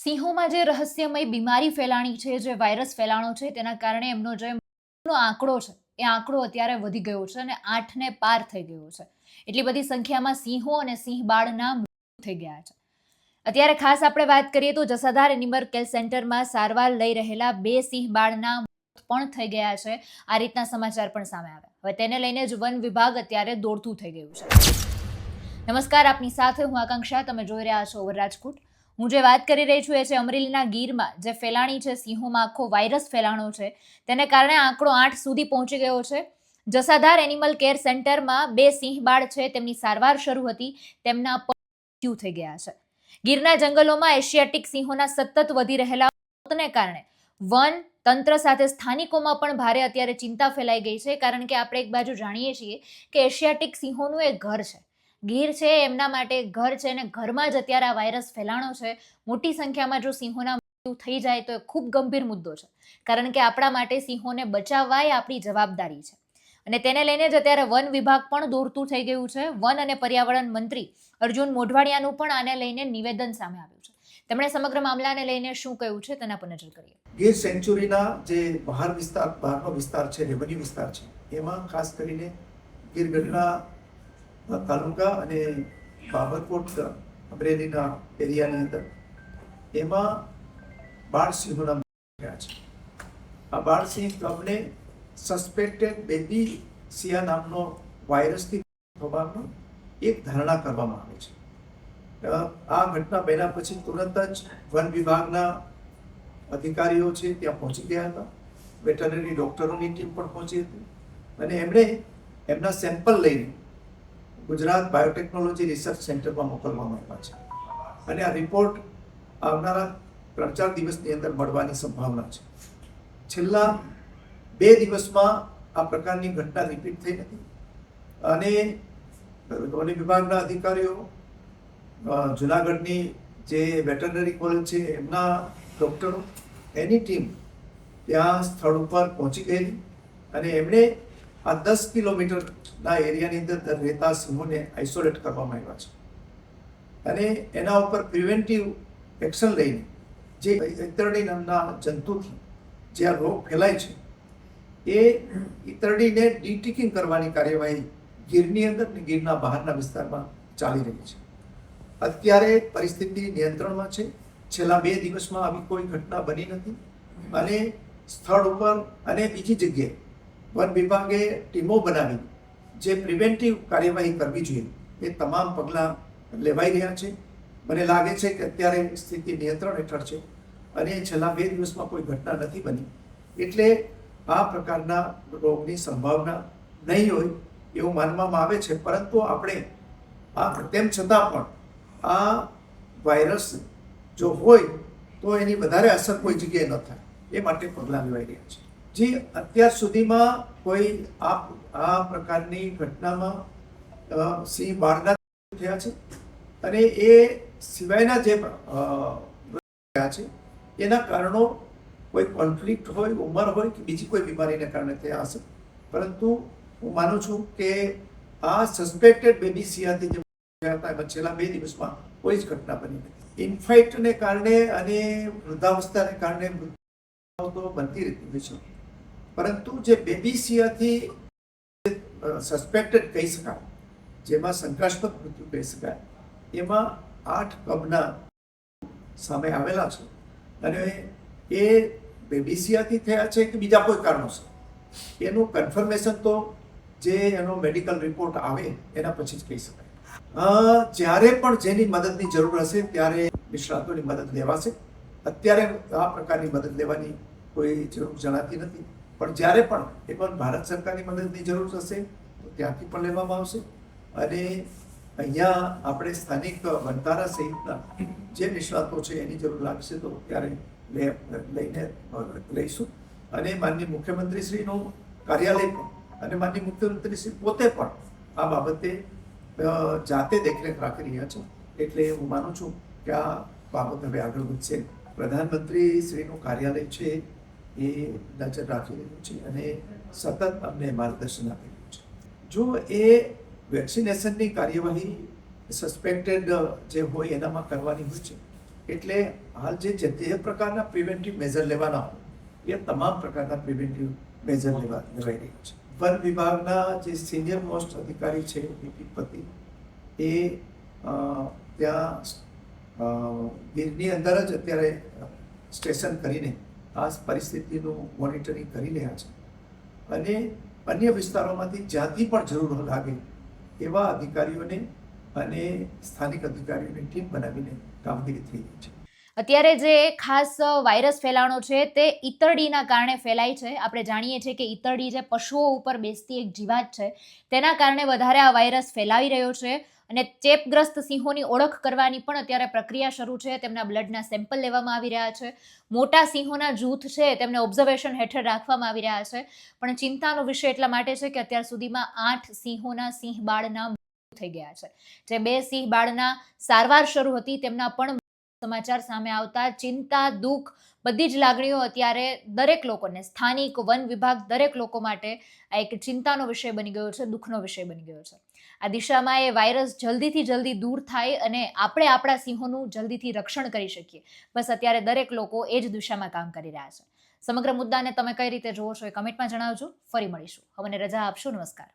સિંહોમાં જે રહસ્યમય બીમારી ફેલાણી છે, જે વાયરસ ફેલાણો છે, તેના કારણે એમનો જે મૃત્યુનો આંકડો છે, એ આંકડો અત્યારે વધી ગયો છે અને 8ને પાર થઈ ગયો છે. એટલી બધી સંખ્યામાં સિંહો અને સિંહ બાળના મૃત્યુ થઈ ગયા છે. અત્યારે ખાસ આપણે વાત કરીએ તો જસાધાર એનિમલ કેર સેન્ટરમાં સારવાર લઈ રહેલા 2 સિંહ બાળના મોત પણ થઈ ગયા છે. આ રીતના સમાચાર પણ સામે આવ્યા. હવે તેને લઈને જ વન વિભાગ અત્યારે દોડતું થઈ ગયું છે. નમસ્કાર, આપની સાથે હું આકાંક્ષા. તમે જોઈ રહ્યા છો ઓવર રાજકોટ. હું જે વાત કરી રહી છું એ છે અમરેલીના ગીરમાં જે ફેલાણી છે, સિંહોમાં આખો વાયરસ ફેલાણો છે, તેને કારણે આંકડો 8 સુધી પહોંચી ગયો છે. જસાધાર એનિમલ કેર સેન્ટરમાં 2 સિંહ બાળ છે, તેમની સારવાર શરૂ હતી, તેમના મૃત્યુ થઈ ગયા છે. ગીરના જંગલોમાં એશિયાટિક સિંહોના સતત વધી રહેલા મોતને કારણે વન તંત્ર સાથે સ્થાનિકોમાં પણ ભારે અત્યારે ચિંતા ફેલાઈ ગઈ છે, કારણ કે આપણે એક બાજુ જાણીએ છીએ કે એશિયાટિક સિંહોનું એક ઘર છે, ગીર છે, એમના માટે ઘર છે, અને ઘરમાં જ અત્યારે આ વાયરસ ફેલાણો છે. મોટી સંખ્યામાં જો સિંહોના મૃત્યુ થઈ જાય તો એ ખૂબ ગંભીર મુદ્દો છે, કારણ કે આપણા માટે સિંહોને બચાવવા એ આપણી જવાબદારી છે. અને તેને લઈને જ અત્યારે વન વિભાગ પણ દોડતું થઈ ગયું છે. વન અને પર્યાવરણ મંત્રી અર્જુન મોઢવાડિયાનું પણ આને લઈને નિવેદન સામે આવ્યું છે. તેમણે સમગ્ર મામલાને લઈને શું કહ્યું છે તેના પર નજર કરીએ. ગીર સેન્ચુરીના જે બહારનો વિસ્તાર છે, રેવન્યુ વિસ્તાર છે, એમાં ખાસ કરીને ગીર ગઢડા તાલુકા અને બાબરકોટ અમરેલીના એરિયાની અંદર એમાં બાળસિંહોના મૃત્યુ થયા છે. આ બાળસિંહ ક્લબને સસ્પેક્ટેડ બેબી સિયા નામનો વાયરસથી થવાનો એક ધારણા કરવામાં આવે છે. આ ઘટના બન્યા પછી તુરંત જ વન વિભાગના અધિકારીઓ છે ત્યાં પહોંચી ગયા હતા. વેટરનરી ડોક્ટરોની ટીમ પણ પહોંચી હતી અને એમણે એમના સેમ્પલ લઈને ગુજરાત બાયોટેકનોલોજી રિસર્ચ સેન્ટરમાં મોકલવામાં આવ્યા છે અને આ રિપોર્ટ આવનારા 3-4 દિવસની અંદર મળવાની સંભાવના છે. છેલ્લા 2 દિવસમાં આ પ્રકારની ઘટના રિપીટ થઈ નથી અને વન વિભાગના અધિકારીઓ, જુનાગઢની જે વેટરનરી કોલેજ છે એમના ડૉક્ટરો, એની ટીમ ત્યાં સ્થળ ઉપર પહોંચી ગયેલી અને એમણે આ 10 કિલોમીટરના એરિયાની અંદર રહેતા સિંહોને આઇસોલેટ કરવામાં આવ્યા છે અને એના ઉપર પ્રિવેન્ટિવ એક્શન લઈને જે ઈતરડી નામના જંતુથી જે આ રોગ ફેલાય છે એ ઈતરડીને ડિટિકિંગ કરવાની કાર્યવાહી ગીરની અંદર અને ગીરના બહારના વિસ્તારમાં ચાલી રહી છે. અત્યારે પરિસ્થિતિ નિયંત્રણમાં છે. છેલ્લા 2 દિવસમાં આવી કોઈ ઘટના બની નથી અને સ્થળ ઉપર અને બીજી જગ્યાએ વન વિભાગે ટીમો બનાવી જે પ્રિવેન્ટિવ કાર્યવાહી કરવી જોઈએ એ તમામ પગલાં લેવાઈ રહ્યા છે. મને લાગે છે કે અત્યારે સ્થિતિ નિયંત્રણ હેઠળ છે અને છેલ્લા 2 દિવસમાં કોઈ ઘટના નથી બની, એટલે આ પ્રકારના રોગની સંભાવના નહીં હોય એવું માનવામાં આવે છે. પરંતુ આપણે તેમ છતાં પણ આ વાયરસ જો હોય તો એની વધારે અસર કોઈ જગ્યાએ ન થાય એ માટે પગલાં લેવાઈ રહ્યા છે. જે અત્યાર સુધીમાં કોઈ આ પ્રકારની ઘટનામાં સિંહ બાળના થયા છે અને એ સિવાયના જે થયા છે એના કારણો કોઈ કોન્ફ્લિક્ટ હોય, ઉંમર હોય કે બીજી કોઈ બીમારીને કારણે થયા હશે. પરંતુ હું માનું છું કે આ સસ્પેક્ટેડ બેબી સિયાથી જે થયા હતા એમાં છેલ્લા 2 દિવસમાં કોઈ જ ઘટના બની નથી. ઇન્ફેક્ટને કારણે અને વૃદ્ધાવસ્થાને કારણે મૃત્યુ તો બનતી રહેતી હોય છે, પરંતુ જે બેબી સિયાથી સસ્પેક્ટેડ કહી શકાય, જેમાં શંકાસ્પદ મૃત્યુ કહી શકાય, એમાં 8 કબના સામે આવેલા છે અને એ બેબી સિયાથી થયા છે કે બીજા કોઈ કારણોસર એનું કન્ફર્મેશન તો જે એનો મેડિકલ રિપોર્ટ આવે એના પછી જ કહી શકાય. જ્યારે પણ જેની મદદની જરૂર હશે ત્યારે નિષ્ણાતોની મદદ લેવાશે. અત્યારે આ પ્રકારની મદદ લેવાની કોઈ જરૂર જણાતી નથી, પણ જ્યારે પણ એ પણ ભારત સરકારની મદદની જરૂર હશે તો ત્યાંથી પણ લેવામાં આવશે અને અહીંયા આપણે સ્થાનિક વનતારા સહિતના જે નિષ્ણાતો છે એની જરૂર લાગશે તો ત્યારે લઈને લઈશું. અને માનનીય મુખ્યમંત્રીશ્રીનું કાર્યાલય પણ અને માનનીય મુખ્યમંત્રીશ્રી પોતે પણ આ બાબતે જાતે દેખરેખ રાખી રહ્યા છે, એટલે હું માનું છું કે આ બાબત હવે આગળ વધશે. પ્રધાનમંત્રી શ્રીનું કાર્યાલય છે એ નજર રાખી રહ્યું છે અને સતત અમને માર્ગદર્શન આપી રહ્યું છે. જો એ વેક્સિનેશનની કાર્યવાહી સસ્પેક્ટેડ જે હોય એનામાં કરવાની હોય છે એટલે હાલ જે પ્રકારના પ્રિવેન્ટિવ મેજર લેવાના હોય એ તમામ પ્રકારના પ્રિવેન્ટિવ મેજર લેવાઈ રહ્યું છે. વન વિભાગના જે સિનિયર મોસ્ટ અધિકારી છે પતિ એ ત્યાં ગીરની અંદર જ અત્યારે સ્ટેશન કરીને આ પરિસ્થિતિનું મોનિટરિંગ કરી રહ્યા છે અને અન્ય વિસ્તારોમાંથી જ્યાંથી પણ જરૂર લાગે એવા અધિકારીઓને અને સ્થાનિક અધિકારીઓની ટીમ બનાવીને કામગીરી થઈ રહી છે. અત્યારે જે ખાસ વાયરસ ફેલાણો છે તે ઈતરડીના કારણે ફેલાય છે. આપણે જાણીએ છીએ કે ઈતરડી જે પશુઓ ઉપર બેસતી એક જીવાત છે તેના કારણે વધારે આ વાયરસ ફેલાવી રહ્યો છે અને ચેપગ્રસ્ત સિંહોની ઓળખ કરવાની પણ અત્યારે પ્રક્રિયા શરૂ છે. તેમના બ્લડના સેમ્પલ લેવામાં આવી રહ્યા છે. મોટા સિંહોના જૂથ છે તેમને ઓબ્ઝર્વેશન હેઠળ રાખવામાં આવી રહ્યા છે. પણ ચિંતાનો વિષય એટલા માટે છે કે અત્યાર સુધીમાં 8 સિંહોના સિંહ બાળના મૃત્યુ થઈ ગયા છે. જે 2 સિંહ બાળના સારવાર શરૂ હતી તેમના પણ સમાચાર સામે આવતા ચિંતા, દુઃખ, બધી જ લાગણીઓ અત્યારે દરેક લોકોને, સ્થાનિક, વન વિભાગ, દરેક લોકો માટે આ એક ચિંતાનો વિષય બની ગયો છે, દુઃખનો વિષય બની ગયો છે. આ દિશામાં એ વાયરસ જલ્દીથી જલ્દી દૂર થાય અને આપણે આપણા સિંહોનું જલ્દીથી રક્ષણ કરી શકીએ. બસ અત્યારે દરેક લોકો એ જ દિશામાં કામ કરી રહ્યા છે. સમગ્ર મુદ્દાને તમે કઈ રીતે જુઓ છો એ કમેન્ટમાં જણાવજો. ફરી મળીશું. હવે રજા આપશો. નમસ્કાર.